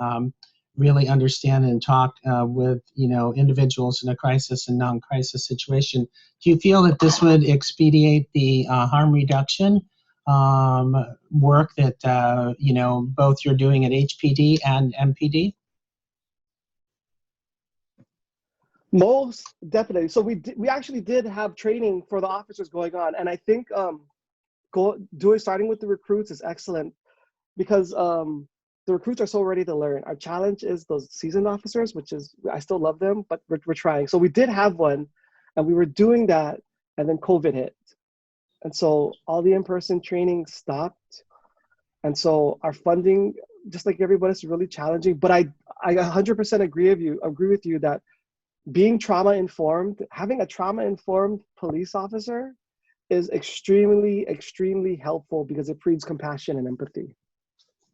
really understand and talk with individuals in a crisis and non-crisis situation. Do you feel that this would expedite the harm reduction work that both you're doing at HPD and MPD? Most definitely. So we actually did have training for the officers going on, and I think starting with the recruits is excellent because the recruits are so ready to learn. Our challenge is those seasoned officers, which is, I still love them, but we're trying. So we did have one, and we were doing that, and then COVID hit. And so all the in-person training stopped. And so our funding, just like everybody, is really challenging. But I 100% agree with you that being trauma-informed, having a trauma-informed police officer is extremely, extremely helpful because it breeds compassion and empathy.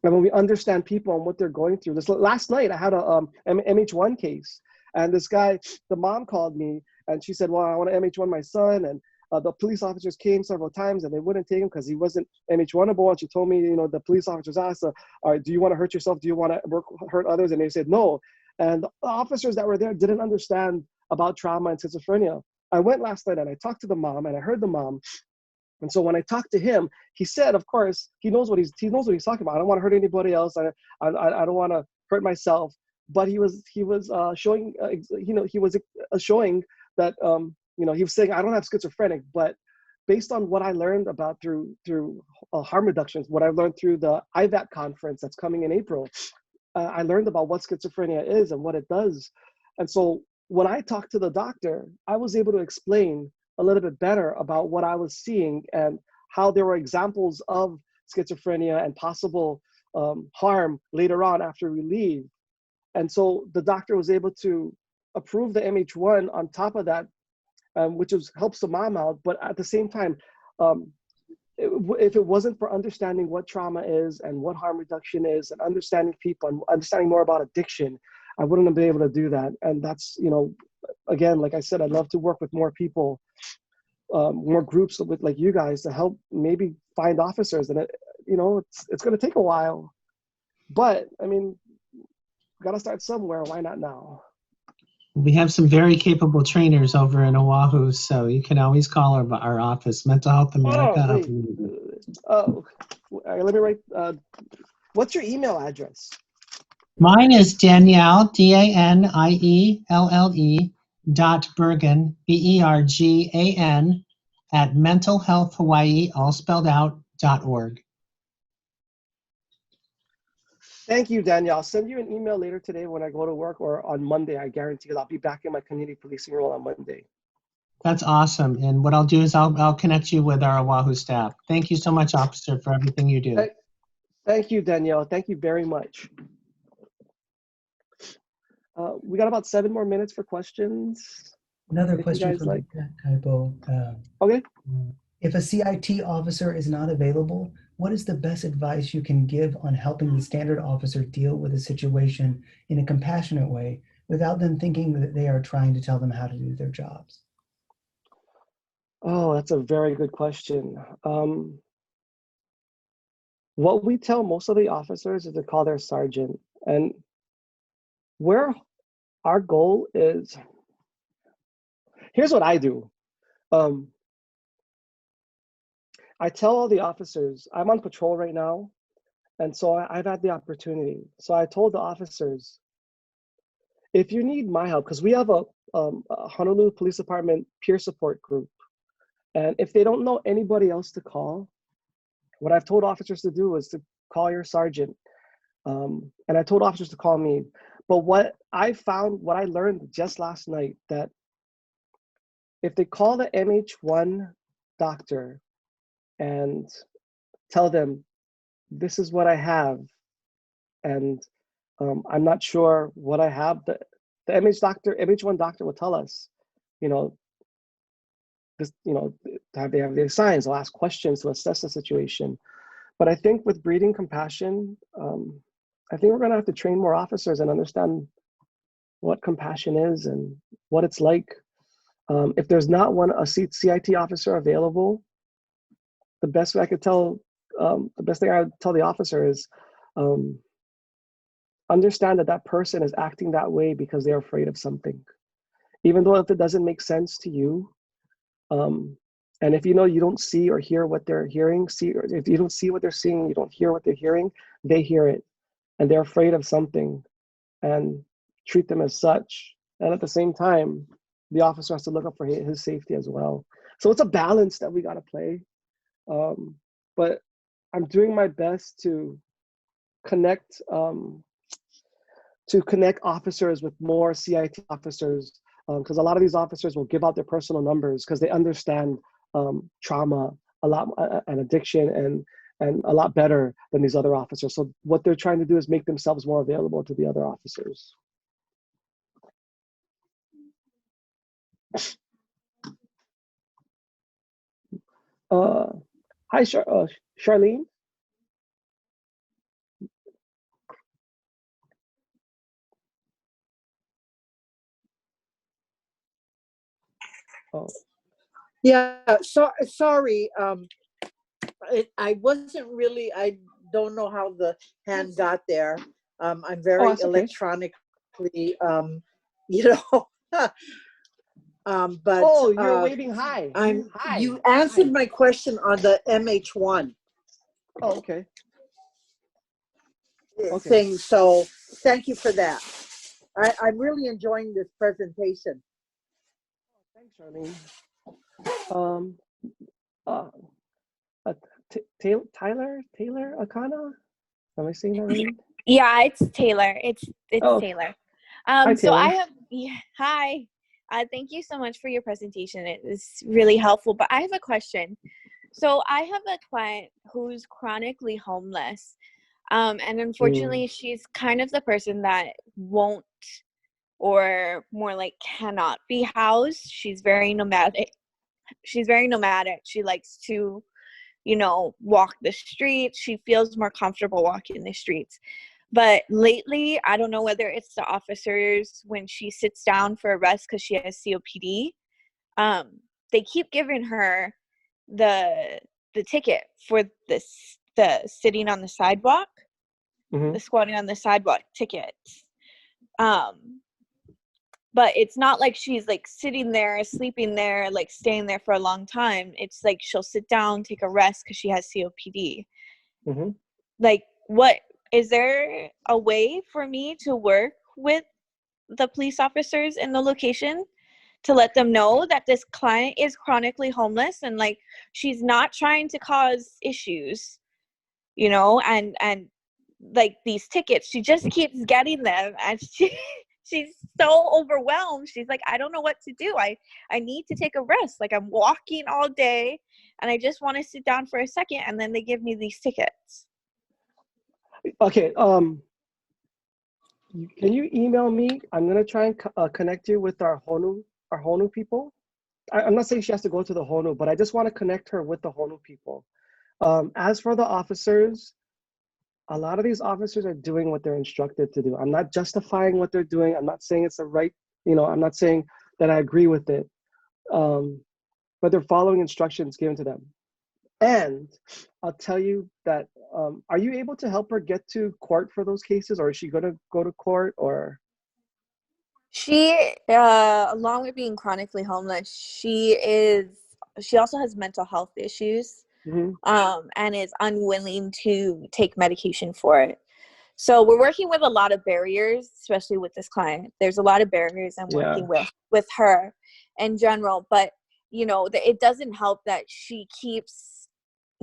And when we understand people and what they're going through. Last night, I had a MH1 case, and this guy, the mom called me, and she said, well, I want to MH1 my son, and the police officers came several times, and they wouldn't take him because he wasn't MH1able, and she told me, the police officers asked, all right, do you want to hurt yourself? Do you want to hurt others? And they said no. And the officers that were there didn't understand about trauma and schizophrenia. I went last night, and I talked to the mom, and I heard the mom. And so when I talked to him, he said, of course, he knows what he's talking about. I don't want to hurt anybody else. I don't want to hurt myself. But he was showing, he was showing that, he was saying, I don't have schizophrenic, but based on what I learned about through harm reductions, what I learned through the IVAT conference that's coming in April, I learned about what schizophrenia is and what it does. And so when I talked to the doctor, I was able to explain a little bit better about what I was seeing and how there were examples of schizophrenia and possible harm later on after we leave. And so the doctor was able to approve the MH1 on top of that, which helps the mom out. But at the same time, if it wasn't for understanding what trauma is and what harm reduction is and understanding people and understanding more about addiction, I wouldn't have been able to do that. And that's, again, like I said, I'd love to work with more people, more groups with like you guys to help maybe find officers. And it's going to take a while, but I mean, got to start somewhere. Why not now? We have some very capable trainers over in Oahu, so you can always call our office, Mental Health America. Let me write. What's your email address? Mine is Danielle, DANIELLE .Bergan, BERGAN at mentalhealthhawaii, all spelled out, .org. Thank you, Danielle. I'll send you an email later today when I go to work, or on Monday, I guarantee you. I'll be back in my community policing role on Monday. That's awesome. And what I'll do is I'll connect you with our Oahu staff. Thank you so much, officer, for everything you do. Thank you, Danielle. Thank you very much. We got about 7 more minutes for questions. Another question from like Typo. Okay. If a CIT officer is not available, what is the best advice you can give on helping the standard officer deal with a situation in a compassionate way without them thinking that they are trying to tell them how to do their jobs? Oh, that's a very good question. What we tell most of the officers is to call their sergeant. And where our goal is, here's what I do. I tell all the officers, I'm on patrol right now, and so I've had the opportunity. So I told the officers, if you need my help, because we have a Honolulu Police Department peer support group, and if they don't know anybody else to call, what I've told officers to do is to call your sergeant. And I told officers to call me. But what I learned just last night, that if they call the MH1 doctor and tell them, this is what I have, and I'm not sure what I have, the MH1 doctor will tell us, this, they have their signs, they'll ask questions to assess the situation. But I think with breeding compassion, I think we're gonna have to train more officers and understand what compassion is and what it's like. If there's not a CIT officer available, the best thing I would tell the officer is understand that person is acting that way because they're afraid of something. Even though if it doesn't make sense to you, and if you don't see or hear what they're hearing, or if you don't see what they're seeing, you don't hear what they're hearing, they hear it, and they're afraid of something, and treat them as such. And at the same time, the officer has to look up for his safety as well. So it's a balance that we got to play. But I'm doing my best to connect officers with more CIT officers, because a lot of these officers will give out their personal numbers because they understand trauma a lot and addiction and a lot better than these other officers. So what they're trying to do is make themselves more available to the other officers. Hi, Charlene. Oh. Yeah, sorry. I wasn't really, I don't know how the hand got there. I'm very electronically, but you're waving hi. Hi. You answered my question on the MH1. Oh, okay. Thing. So thank you for that. I'm really enjoying this presentation. Thanks, Charlene. Taylor Akana? Am I saying that right? Yeah, it's Taylor. It's Taylor. Hi, So Taylor. hi. Thank you so much for your presentation. It was really helpful, but I have a question. So I have a client who's chronically homeless, and unfortunately, she's kind of the person that won't, or more like cannot be housed. She's very nomadic. She likes to, walk the streets. She feels more comfortable walking the streets. But lately, I don't know whether it's the officers when she sits down for arrest because she has COPD. They keep giving her the ticket for the sitting on the sidewalk, the squatting on the sidewalk tickets. But it's not like she's like sitting there, sleeping there, like staying there for a long time. It's like she'll sit down, take a rest because she has COPD. Like, what is there a way for me to work with the police officers in the location to let them know that this client is chronically homeless and like she's not trying to cause issues, and like these tickets, she just keeps getting them, and she's so overwhelmed. She's like, I don't know what to do. I need to take a rest. Like, I'm walking all day and I just want to sit down for a second, and then they give me these tickets. Okay, can you email me? I'm gonna try and connect you with our Honu people. I'm not saying she has to go to the Honu, but I just want to connect her with the Honu people. As for the officers, a lot of these officers are doing what they're instructed to do. I'm not justifying what they're doing. I'm not saying it's the right, I'm not saying that I agree with it, but they're following instructions given to them. And I'll tell you that, are you able to help her get to court for those cases, or is she going to go to court, or? She, along with being chronically homeless, she also has mental health issues, and is unwilling to take medication for it. So we're working with a lot of barriers, especially with this client. There's a lot of barriers I'm working with her in general, but it doesn't help that she keeps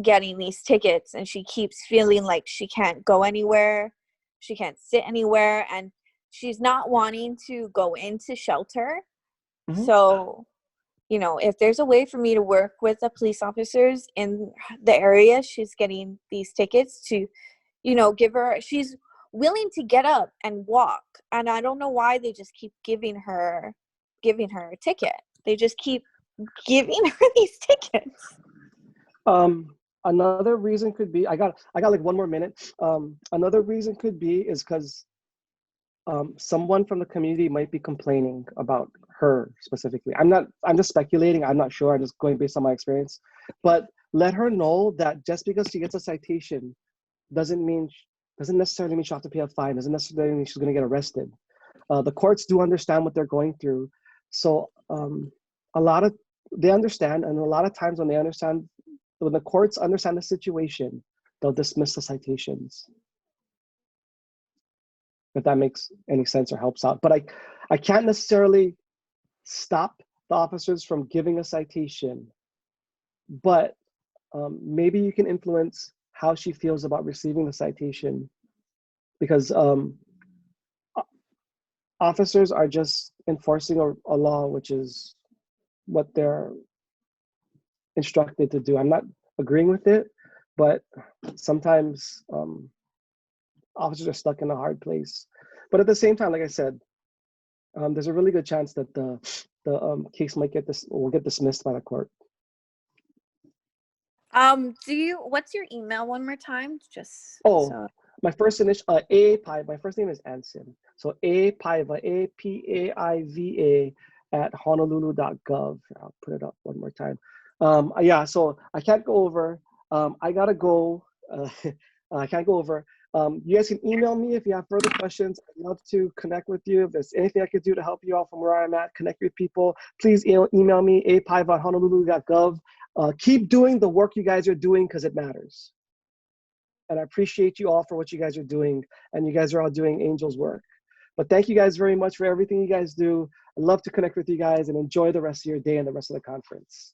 getting these tickets and she keeps feeling like she can't go anywhere, she can't sit anywhere, and she's not wanting to go into shelter. So if there's a way for me to work with the police officers in the area she's getting these tickets to, give her, she's willing to get up and walk, and I don't know why they just keep giving her a ticket. They just keep giving her these tickets. Another reason could be, I got like 1 more minute. Another reason could be is because someone from the community might be complaining about her specifically. I'm just speculating. I'm not sure. I'm just going based on my experience. But let her know that just because she gets a citation doesn't necessarily mean she'll have to pay a fine. Doesn't necessarily mean she's going to get arrested. The courts do understand what they're going through. So they understand, and a lot of times when the courts understand the situation, they'll dismiss the citations. If that makes any sense or helps out. But I can't necessarily stop the officers from giving a citation, but maybe you can influence how she feels about receiving the citation, because officers are just enforcing a law, which is what they're instructed to do. I'm not agreeing with it, but sometimes officers are stuck in a hard place. But at the same time, like I said, there's a really good chance that the case will get dismissed by the court. What's your email one more time? My first initial, A Paiva. My first name is Anson. So A Paiva, APAIVA at honolulu.gov. I'll put it up one more time. So I can't go over. I gotta go. I can't go over. You guys can email me if you have further questions. I'd love to connect with you. If there's anything I could do to help you out from where I'm at, connect with people, please email me, apaiva@honolulu.gov. Keep doing the work you guys are doing, because it matters. And I appreciate you all for what you guys are doing, and you guys are all doing Angel's work. But thank you guys very much for everything you guys do. I'd love to connect with you guys, and enjoy the rest of your day and the rest of the conference.